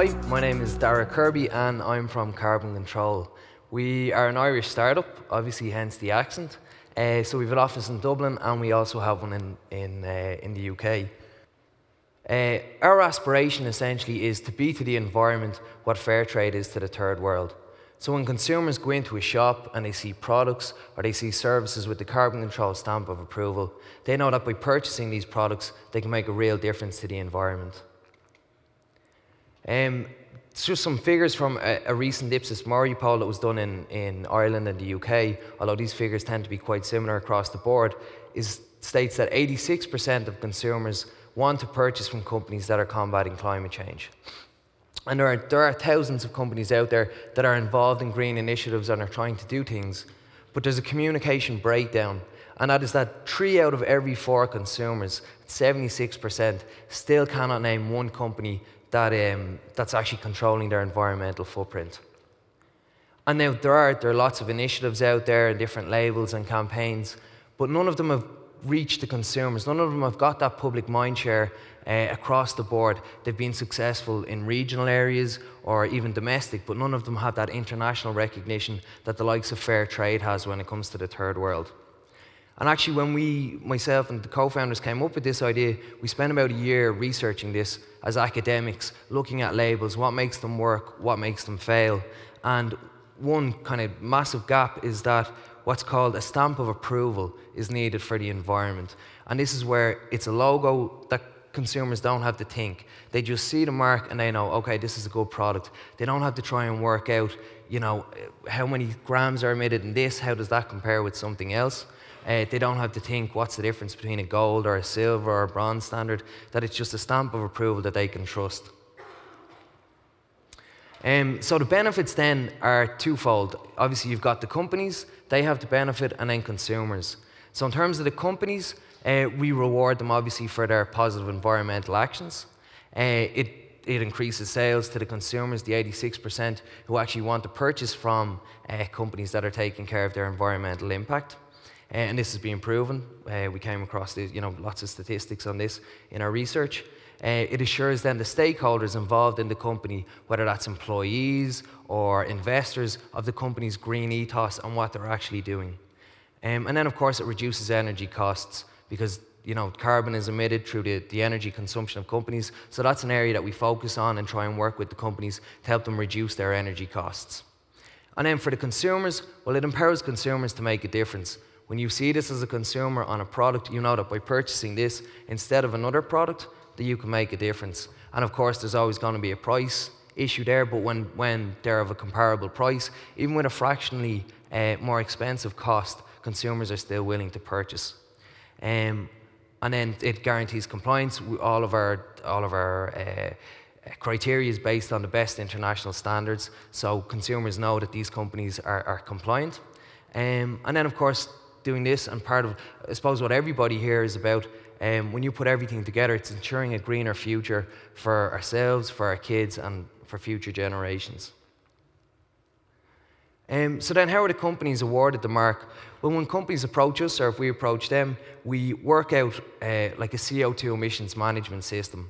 Hi, my name is Darragh Kirby and I'm from Carbon Control. We are an Irish startup, obviously hence the accent. So we have an office in Dublin and we also have one in the UK. Our aspiration essentially is to be to the environment what Fairtrade is to the third world. So when consumers go into a shop and they see products or they see services with the Carbon Control stamp of approval, they know that by purchasing these products they can make a real difference to the environment. It's just some figures from a recent Ipsos Mori poll that was done in Ireland and the UK, although these figures tend to be quite similar across the board, states that 86% of consumers want to purchase from companies that are combating climate change. And there are thousands of companies out there that are involved in green initiatives and are trying to do things, but there's a communication breakdown, and that is that 3 out of every 4 consumers, 76%, still cannot name one company that's actually controlling their environmental footprint. And now there are lots of initiatives out there and different labels and campaigns, but none of them have reached the consumers. None of them have got that public mindshare across the board. They've been successful in regional areas or even domestic, but none of them have that international recognition that the likes of Fairtrade has when it comes to the third world. And actually, when myself and the co-founders came up with this idea, we spent about a year researching this as academics, looking at labels, what makes them work, what makes them fail. And one kind of massive gap is that what's called a stamp of approval is needed for the environment. And this is where it's a logo that consumers don't have to think. They just see the mark and they know, okay, this is a good product. They don't have to try and work out, how many grams are emitted in this, how does that compare with something else? They don't have to think what's the difference between a gold or a silver or a bronze standard, that it's just a stamp of approval that they can trust. So the benefits then are twofold. Obviously you've got the companies, they have the benefit, and then consumers. So in terms of the companies, we reward them obviously for their positive environmental actions. It increases sales to the consumers, the 86% who actually want to purchase from companies that are taking care of their environmental impact. And this has been proven. We came across lots of statistics on this in our research. It assures then the stakeholders involved in the company, whether that's employees or investors, of the company's green ethos and what they're actually doing. And then of course it reduces energy costs because carbon is emitted through the energy consumption of companies. So that's an area that we focus on and try and work with the companies to help them reduce their energy costs. And then for the consumers, well, it empowers consumers to make a difference. When you see this as a consumer on a product, you know that by purchasing this instead of another product, that you can make a difference. And of course, there's always going to be a price issue there, but when they're of a comparable price, even with a fractionally more expensive cost, consumers are still willing to purchase. And then it guarantees compliance. All of our criteria is based on the best international standards, so consumers know that these companies are compliant. And then of course, doing this, and part of, I suppose, what everybody here is about, when you put everything together, it's ensuring a greener future for ourselves, for our kids, and for future generations. So then how are the companies awarded the mark? Well, when companies approach us, or if we approach them, we work out like a CO2 emissions management system,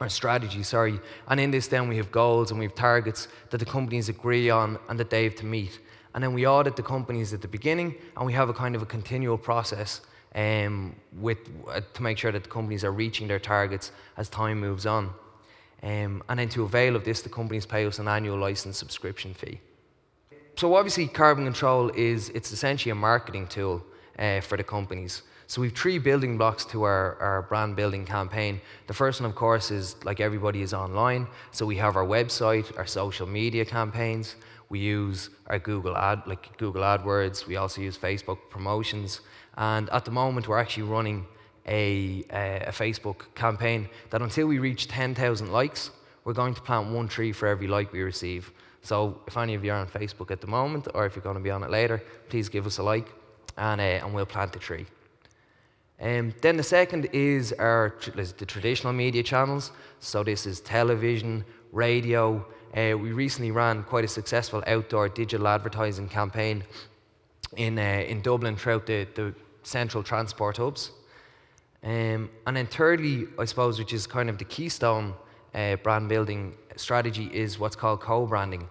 or strategy, sorry. And in this then we have goals and we have targets that the companies agree on and that they have to meet. And then we audit the companies at the beginning, and we have a kind of a continual process to make sure that the companies are reaching their targets as time moves on. And then to avail of this, the companies pay us an annual license subscription fee. So obviously Carbon Control it's essentially a marketing tool for the companies. So we've 3 building blocks to our brand building campaign. The first one, of course, is like everybody is online. So we have our website, our social media campaigns. We use our Google AdWords. We also use Facebook promotions. And at the moment, we're actually running a Facebook campaign that until we reach 10,000 likes, we're going to plant 1 tree for every like we receive. So if any of you are on Facebook at the moment, or if you're going to be on it later, please give us a like, and we'll plant the tree. Then the second is the traditional media channels. So this is television, radio. We recently ran quite a successful outdoor digital advertising campaign in Dublin throughout the central transport hubs. And then thirdly, I suppose, which is kind of the keystone brand building strategy is what's called co-branding.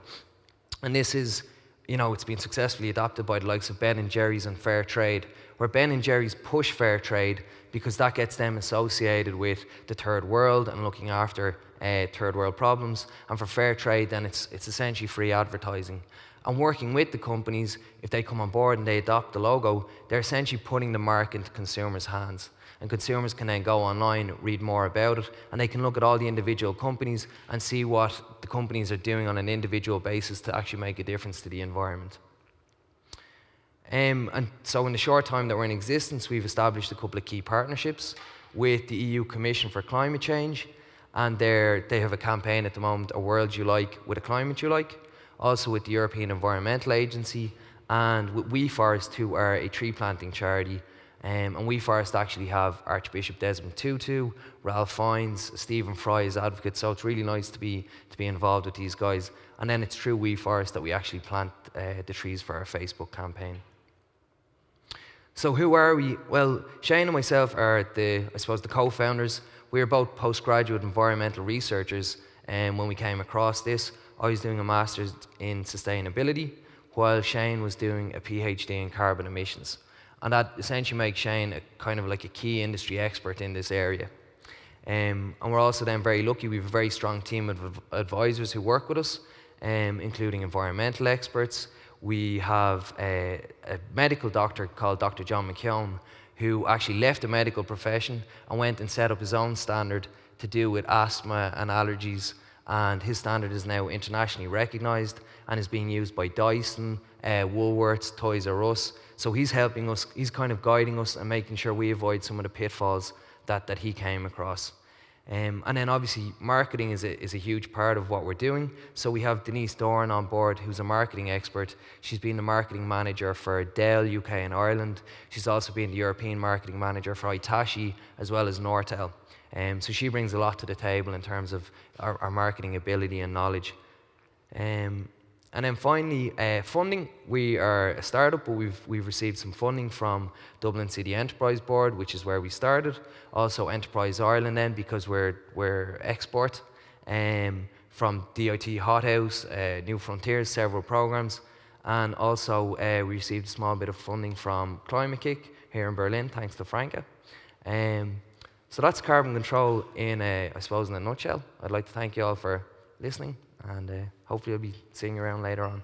And this is, it's been successfully adopted by the likes of Ben & Jerry's and Fairtrade, where Ben & Jerry's push Fairtrade because that gets them associated with the third world and looking after third world problems. And for Fairtrade, then it's essentially free advertising. And working with the companies, if they come on board and they adopt the logo, they're essentially putting the mark into consumers' hands. And consumers can then go online, read more about it, and they can look at all the individual companies and see what the companies are doing on an individual basis to actually make a difference to the environment. And so in the short time that we're in existence, we've established a couple of key partnerships with the EU Commission for Climate Change, and they have a campaign at the moment, A World You Like with a Climate You Like, also with the European Environmental Agency, and with WeForest, who are a tree planting charity. And WeForest actually have Archbishop Desmond Tutu, Ralph Fiennes, Stephen Fry as advocates, so it's really nice to be involved with these guys. And then it's through WeForest that we actually plant the trees for our Facebook campaign. So who are we? Well, Shane and myself are the co-founders. We are both postgraduate environmental researchers, and when we came across this, I was doing a master's in sustainability, while Shane was doing a PhD in carbon emissions. And that essentially makes Shane kind of like a key industry expert in this area. And we're also then very lucky, we have a very strong team of advisors who work with us, including environmental experts. We have a medical doctor called Dr. John McKeown, who actually left the medical profession and went and set up his own standard to do with asthma and allergies. And his standard is now internationally recognized and is being used by Dyson, Woolworths, Toys R Us. So he's helping us, he's kind of guiding us and making sure we avoid some of the pitfalls that he came across. And then obviously marketing is a huge part of what we're doing. So we have Denise Doran on board, who's a marketing expert. She's been the marketing manager for Dell UK and Ireland. She's also been the European marketing manager for Hitachi as well as Nortel. So she brings a lot to the table in terms of our marketing ability and knowledge. And then finally, funding. We are a startup, but we've received some funding from Dublin City Enterprise Board, which is where we started. Also Enterprise Ireland then, because we're export. From DIT Hothouse, New Frontiers, several programs. And also we received a small bit of funding from Climate Kick here in Berlin, thanks to Franca. So that's carbon control in a nutshell. I'd like to thank you all for listening, and hopefully I'll be seeing you around later on.